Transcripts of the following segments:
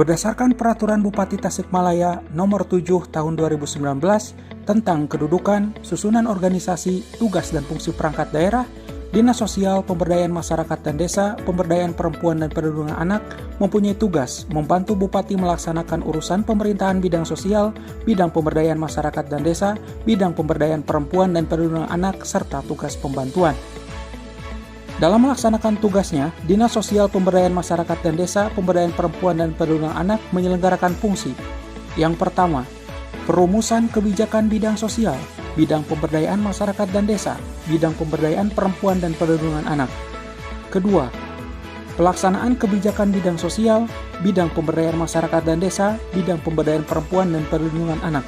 Berdasarkan Peraturan Bupati Tasikmalaya Nomor 7 Tahun 2019 tentang kedudukan, susunan organisasi, tugas dan fungsi perangkat daerah, Dinas Sosial, Pemberdayaan Masyarakat dan Desa, Pemberdayaan Perempuan dan Perlindungan Anak mempunyai tugas membantu Bupati melaksanakan urusan pemerintahan bidang sosial, bidang pemberdayaan masyarakat dan desa, bidang pemberdayaan perempuan dan perlindungan anak, serta tugas pembantuan. Dalam melaksanakan tugasnya, Dinas Sosial, Pemberdayaan Masyarakat dan Desa, Pemberdayaan Perempuan dan Perlindungan Anak menyelenggarakan fungsi. Yang pertama, perumusan kebijakan bidang sosial, bidang pemberdayaan masyarakat dan desa, bidang pemberdayaan perempuan dan perlindungan anak. Kedua, pelaksanaan kebijakan bidang sosial, bidang pemberdayaan masyarakat dan desa, bidang pemberdayaan perempuan dan perlindungan anak.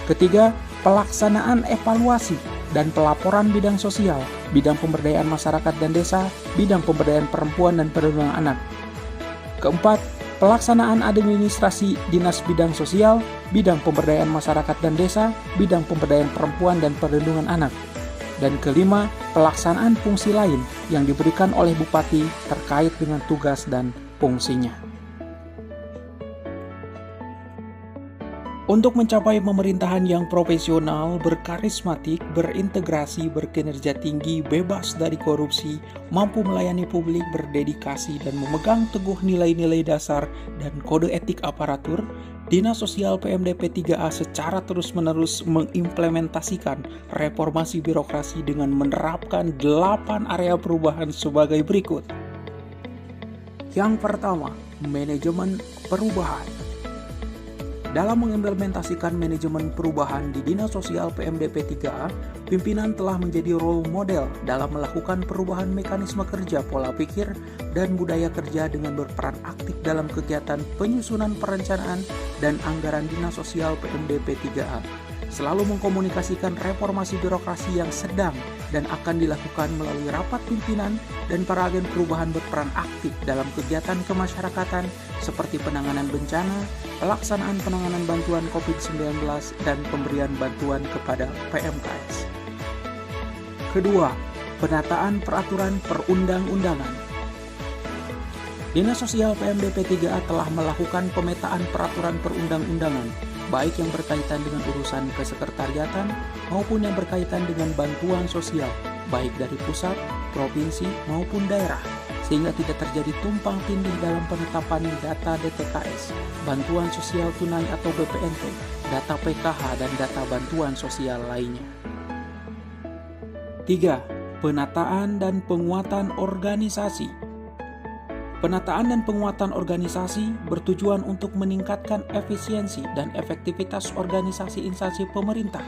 Ketiga, pelaksanaan evaluasi dan pelaporan bidang sosial, bidang pemberdayaan masyarakat dan desa, bidang pemberdayaan perempuan dan perlindungan anak. Keempat, pelaksanaan administrasi dinas bidang sosial, bidang pemberdayaan masyarakat dan desa, bidang pemberdayaan perempuan dan perlindungan anak. Dan kelima, pelaksanaan fungsi lain yang diberikan oleh Bupati terkait dengan tugas dan fungsinya. Untuk mencapai pemerintahan yang profesional, berkarismatik, berintegrasi, berkinerja tinggi, bebas dari korupsi, mampu melayani publik, berdedikasi, dan memegang teguh nilai-nilai dasar dan kode etik aparatur, Dinas Sosial PMDP 3A secara terus-menerus mengimplementasikan reformasi birokrasi dengan menerapkan 8 area perubahan sebagai berikut. Yang pertama, manajemen perubahan. Dalam mengimplementasikan manajemen perubahan di Dinas Sosial PMDP 3A, pimpinan telah menjadi role model dalam melakukan perubahan mekanisme kerja, pola pikir, dan budaya kerja dengan berperan aktif dalam kegiatan penyusunan perencanaan dan anggaran Dinas Sosial PMDP 3A. Selalu mengkomunikasikan reformasi birokrasi yang sedang dan akan dilakukan melalui rapat pimpinan dan para agen perubahan berperan aktif dalam kegiatan kemasyarakatan seperti penanganan bencana, pelaksanaan penanganan bantuan COVID-19, dan pemberian bantuan kepada PMKS. Kedua, penataan peraturan perundang-undangan. Dinas Sosial PMDP 3A telah melakukan pemetaan peraturan perundang-undangan, baik yang berkaitan dengan urusan kesekretariatan maupun yang berkaitan dengan bantuan sosial, baik dari pusat, provinsi, maupun daerah, sehingga tidak terjadi tumpang tindih dalam penetapan data DTKS, bantuan sosial tunai atau BPNT, data PKH, dan data bantuan sosial lainnya. 3. Penataan dan penguatan organisasi. Penataan dan penguatan organisasi bertujuan untuk meningkatkan efisiensi dan efektivitas organisasi instansi pemerintah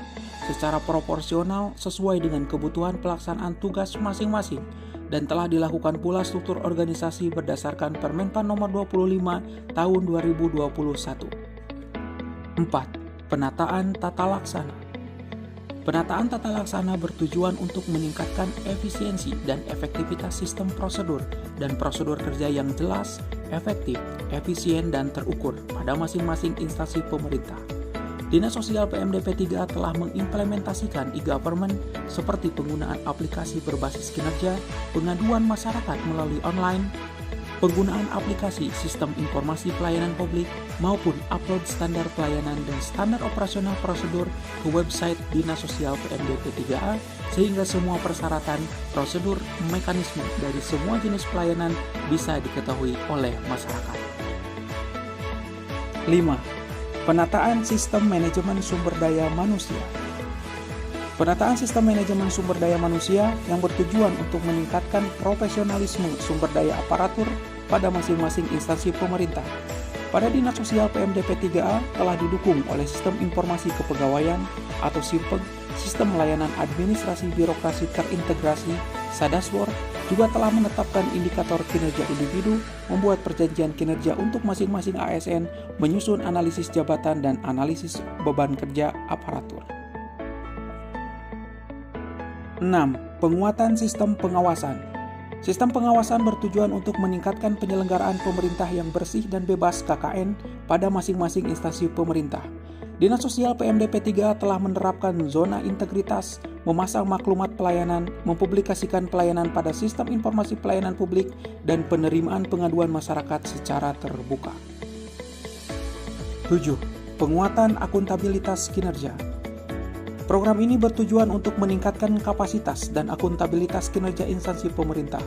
secara proporsional sesuai dengan kebutuhan pelaksanaan tugas masing-masing, dan telah dilakukan pula struktur organisasi berdasarkan Permenpan Nomor 25 Tahun 2021. 4. Penataan tata laksana. Penataan tata laksana bertujuan untuk meningkatkan efisiensi dan efektivitas sistem prosedur dan prosedur kerja yang jelas, efektif, efisien, dan terukur pada masing-masing instansi pemerintah. Dinas Sosial PMDP 3A telah mengimplementasikan e-government seperti penggunaan aplikasi berbasis kinerja, pengaduan masyarakat melalui online, penggunaan aplikasi sistem informasi pelayanan publik, maupun upload standar pelayanan dan standar operasional prosedur ke website Dinas Sosial PMDP 3A, sehingga semua persyaratan, prosedur, mekanisme dari semua jenis pelayanan bisa diketahui oleh masyarakat. 5. Penataan sistem manajemen sumber daya manusia. Penataan sistem manajemen sumber daya manusia yang bertujuan untuk meningkatkan profesionalisme sumber daya aparatur pada masing-masing instansi pemerintah. Pada Dinas Sosial PMDP 3A telah didukung oleh Sistem Informasi Kepegawaian atau SIMPEG, Sistem Layanan Administrasi Birokrasi Terintegrasi, Sadasbor, juga telah menetapkan indikator kinerja individu, membuat perjanjian kinerja untuk masing-masing ASN, menyusun analisis jabatan dan analisis beban kerja aparatur. 6. Penguatan sistem pengawasan. Sistem pengawasan bertujuan untuk meningkatkan penyelenggaraan pemerintah yang bersih dan bebas KKN pada masing-masing instansi pemerintah. Dinas Sosial PMDP 3 telah menerapkan zona integritas, memasang maklumat pelayanan, mempublikasikan pelayanan pada sistem informasi pelayanan publik, dan penerimaan pengaduan masyarakat secara terbuka. 7. Penguatan akuntabilitas kinerja. Program ini bertujuan untuk meningkatkan kapasitas dan akuntabilitas kinerja instansi pemerintah.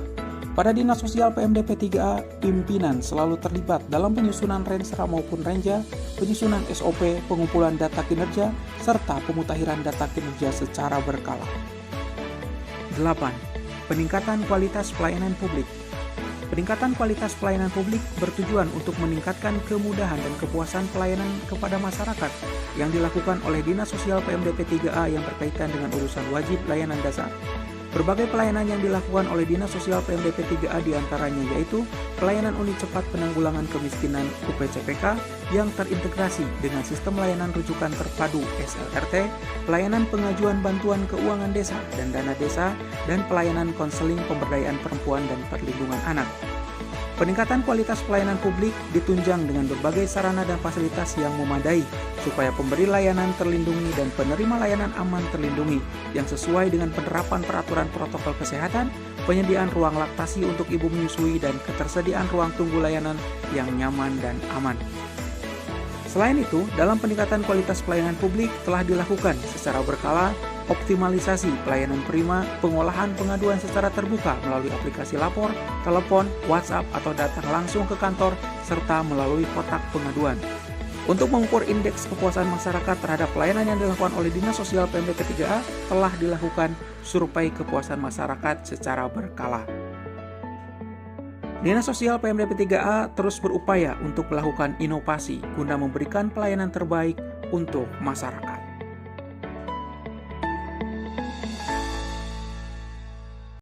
Pada Dinas Sosial PMDP 3A, pimpinan selalu terlibat dalam penyusunan Renstra maupun Renja, penyusunan SOP, pengumpulan data kinerja, serta pemutakhiran data kinerja secara berkala. 8. Peningkatan kualitas pelayanan publik. Peningkatan kualitas pelayanan publik bertujuan untuk meningkatkan kemudahan dan kepuasan pelayanan kepada masyarakat yang dilakukan oleh Dinas Sosial PMDP 3A yang berkaitan dengan urusan wajib layanan dasar. Berbagai pelayanan yang dilakukan oleh Dinas Sosial PMDP 3A diantaranya yaitu pelayanan unit cepat penanggulangan kemiskinan UPCPK yang terintegrasi dengan sistem layanan rujukan terpadu SLRT, pelayanan pengajuan bantuan keuangan desa dan dana desa, dan pelayanan konseling pemberdayaan perempuan dan perlindungan anak. Peningkatan kualitas pelayanan publik ditunjang dengan berbagai sarana dan fasilitas yang memadai supaya pemberi layanan terlindungi dan penerima layanan aman terlindungi yang sesuai dengan penerapan peraturan protokol kesehatan, penyediaan ruang laktasi untuk ibu menyusui, dan ketersediaan ruang tunggu layanan yang nyaman dan aman. Selain itu, dalam peningkatan kualitas pelayanan publik telah dilakukan secara berkala optimalisasi pelayanan prima, pengolahan pengaduan secara terbuka melalui aplikasi lapor, telepon, WhatsApp, atau datang langsung ke kantor, serta melalui kotak pengaduan. Untuk mengukur indeks kepuasan masyarakat terhadap pelayanan yang dilakukan oleh Dinas Sosial PMDP 3A, telah dilakukan survei kepuasan masyarakat secara berkala. Dinas Sosial PMDP 3A terus berupaya untuk melakukan inovasi guna memberikan pelayanan terbaik untuk masyarakat.